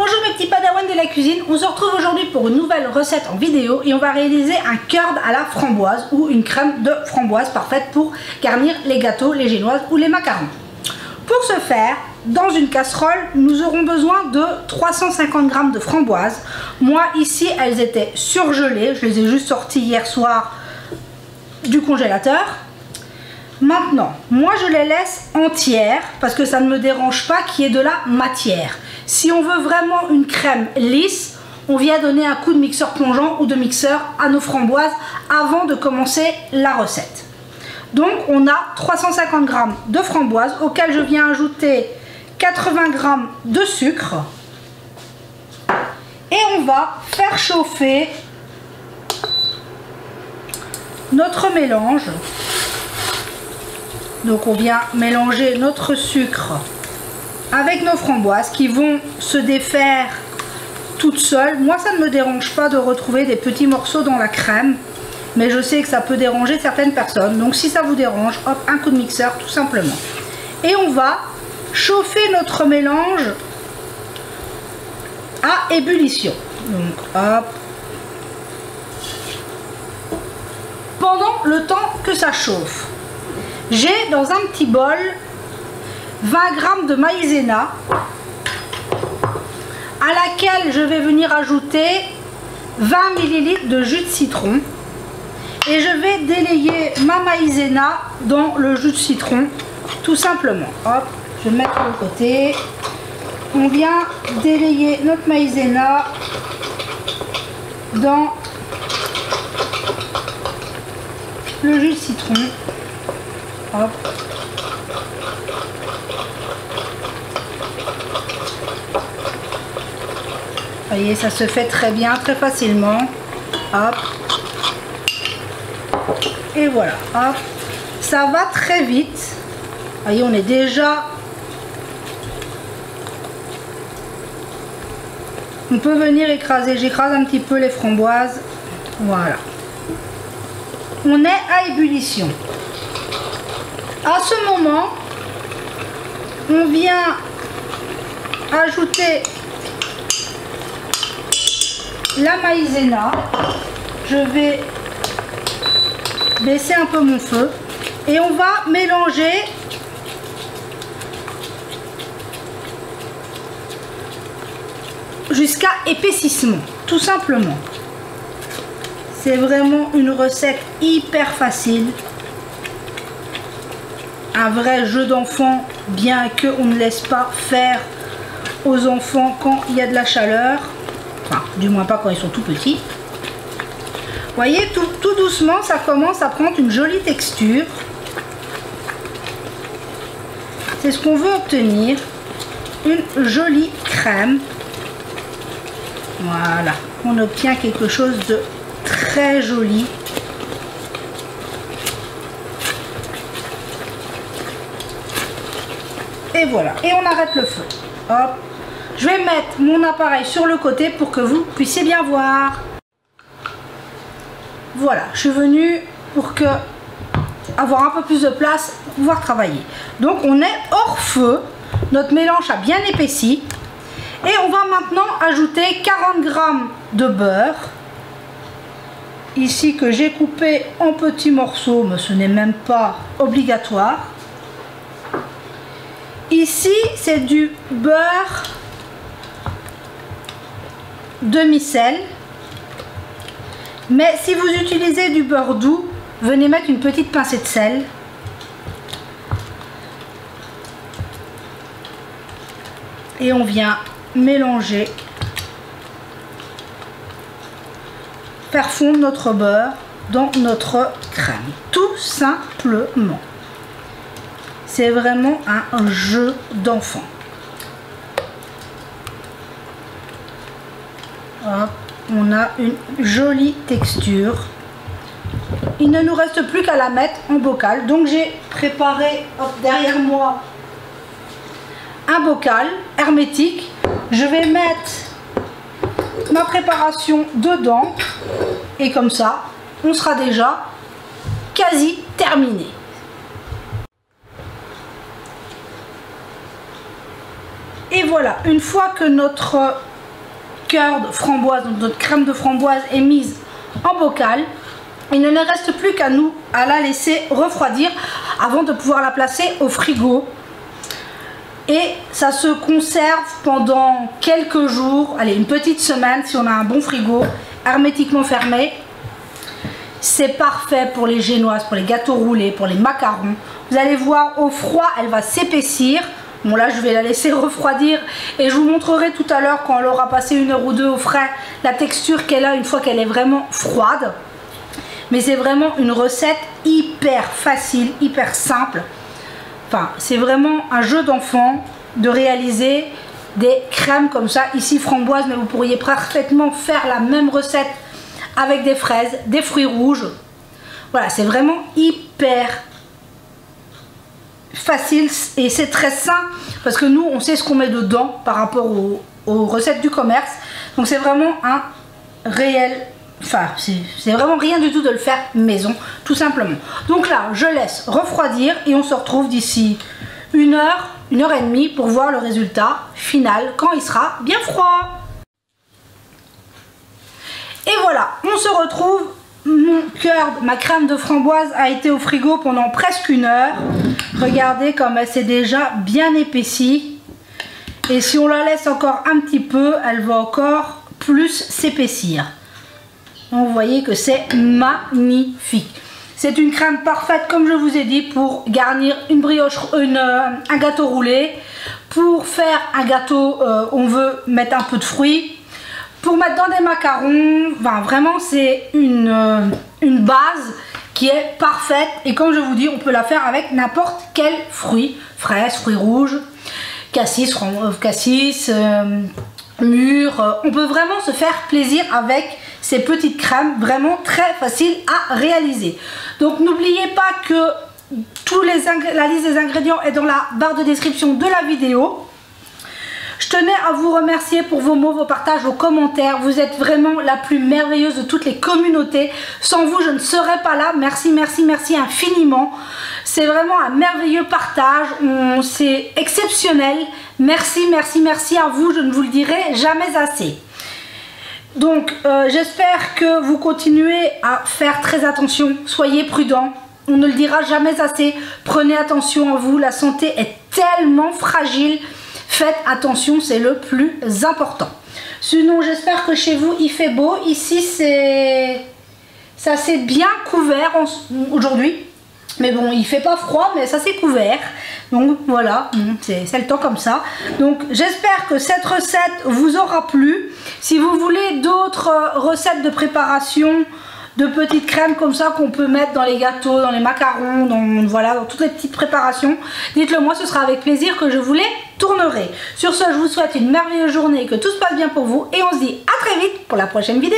Bonjour mes petits padawans de la cuisine, on se retrouve aujourd'hui pour une nouvelle recette en vidéo et on va réaliser un curd à la framboise ou une crème de framboise parfaite pour garnir les gâteaux, les génoises ou les macarons. Pour ce faire, dans une casserole, nous aurons besoin de 350 g de framboises. Moi ici, elles étaient surgelées, je les ai juste sorties hier soir du congélateur. Maintenant, moi je les laisse entières parce que ça ne me dérange pas qu'il y ait de la matière. Si on veut vraiment une crème lisse, on vient donner un coup de mixeur plongeant ou de mixeur à nos framboises avant de commencer la recette. Donc on a 350 g de framboises auxquelles je viens ajouter 80 g de sucre. Et on va faire chauffer notre mélange. Donc on vient mélanger notre sucre avec nos framboises qui vont se défaire toutes seules. Moi ça ne me dérange pas de retrouver des petits morceaux dans la crème, mais je sais que ça peut déranger certaines personnes. Donc si ça vous dérange, hop, un coup de mixeur tout simplement. Et on va chauffer notre mélange à ébullition. Donc hop. Pendant le temps que ça chauffe, j'ai dans un petit bol 20 g de maïzena à laquelle je vais venir ajouter 20 ml de jus de citron et je vais délayer ma maïzena dans le jus de citron tout simplement. Hop, je vais mettre de côté. On vient délayer notre maïzena dans le jus de citron. Hop. Vous voyez, ça se fait très bien, très facilement. Hop. Et voilà. Hop. Ça va très vite. Vous voyez, on est déjà... On peut venir écraser. J'écrase un petit peu les framboises. Voilà. On est à ébullition. À ce moment, on vient ajouter la maïzena. Je vais baisser un peu mon feu et on va mélanger jusqu'à épaississement, tout simplement. C'est vraiment une recette hyper facile. Un vrai jeu d'enfant, bien qu'on ne laisse pas faire aux enfants quand il y a de la chaleur. Enfin, du moins pas quand ils sont tout petits. Vous voyez, tout doucement, ça commence à prendre une jolie texture. C'est ce qu'on veut obtenir. Une jolie crème. Voilà. On obtient quelque chose de très joli. Et voilà, et on arrête le feu. Hop. Je vais mettre mon appareil sur le côté pour que vous puissiez bien voir. Voilà, je suis venue pour avoir un peu plus de place pour pouvoir travailler. Donc on est hors feu, notre mélange a bien épaissi. Et on va maintenant ajouter 40 g de beurre. Ici que j'ai coupé en petits morceaux, mais ce n'est même pas obligatoire. Ici, c'est du beurre demi-sel. Mais si vous utilisez du beurre doux, venez mettre une petite pincée de sel. Et on vient mélanger, faire fondre notre beurre dans notre crème. Tout simplement. C'est vraiment un jeu d'enfant. On a une jolie texture. Il ne nous reste plus qu'à la mettre en bocal. Donc j'ai préparé derrière moi un bocal hermétique. Je vais mettre ma préparation dedans. Et comme ça, on sera déjà quasi terminé. Et voilà, une fois que notre curd framboise, donc notre crème de framboise est mise en bocal. Il ne nous reste plus qu'à la laisser refroidir avant de pouvoir la placer au frigo. Et ça se conserve pendant quelques jours, allez, une petite semaine si on a un bon frigo, hermétiquement fermé. C'est parfait pour les génoises, pour les gâteaux roulés, pour les macarons. Vous allez voir, au froid, elle va s'épaissir. Bon là, je vais la laisser refroidir et je vous montrerai tout à l'heure quand elle aura passé 1 heure ou 2 au frais, la texture qu'elle a une fois qu'elle est vraiment froide. Mais c'est vraiment une recette hyper facile, hyper simple. Enfin, c'est vraiment un jeu d'enfant de réaliser des crèmes comme ça. Ici, framboise, mais vous pourriez parfaitement faire la même recette avec des fraises, des fruits rouges. Voilà, c'est vraiment hyper facile et c'est très sain parce que nous, on sait ce qu'on met dedans par rapport aux recettes du commerce. Donc, c'est vraiment un réel... Enfin, c'est vraiment rien du tout de le faire maison, tout simplement. Donc là, je laisse refroidir et on se retrouve d'ici 1 heure, 1 heure et demie pour voir le résultat final quand il sera bien froid. Et voilà, on se retrouve. Mon curd, ma crème de framboise a été au frigo pendant presque 1 heure. Regardez comme elle s'est déjà bien épaissie. Et si on la laisse encore un petit peu, elle va encore plus s'épaissir. Donc vous voyez que c'est magnifique. C'est une crème parfaite, comme je vous ai dit, pour garnir une brioche, un gâteau roulé. Pour faire un gâteau, on veut mettre un peu de fruits. Pour mettre dans des macarons, enfin, vraiment c'est une base qui est parfaite. Et comme je vous dis, on peut la faire avec n'importe quel fruit. Fraises, fruits rouges, cassis, mûres. On peut vraiment se faire plaisir avec ces petites crèmes, vraiment très faciles à réaliser. Donc n'oubliez pas que la liste des ingrédients est dans la barre de description de la vidéo. Je tenais à vous remercier pour vos mots, vos partages, vos commentaires. Vous êtes vraiment la plus merveilleuse de toutes les communautés. Sans vous, je ne serais pas là. Merci, merci, merci infiniment. C'est vraiment un merveilleux partage. C'est exceptionnel. Merci, merci, merci à vous. Je ne vous le dirai jamais assez. Donc, j'espère que vous continuez à faire très attention. Soyez prudents. On ne le dira jamais assez. Prenez attention à vous. La santé est tellement fragile. Faites attention, c'est le plus important. Sinon, j'espère que chez vous, il fait beau. Ici, ça s'est bien couvert aujourd'hui. Mais bon, il fait pas froid, mais ça s'est couvert. Donc voilà, c'est le temps comme ça. Donc j'espère que cette recette vous aura plu. Si vous voulez d'autres recettes de préparation de petites crèmes comme ça qu'on peut mettre dans les gâteaux, dans les macarons, voilà, dans toutes les petites préparations, dites-le moi, ce sera avec plaisir que je vous les tournerai. Sur ce, je vous souhaite une merveilleuse journée et que tout se passe bien pour vous. Et on se dit à très vite pour la prochaine vidéo.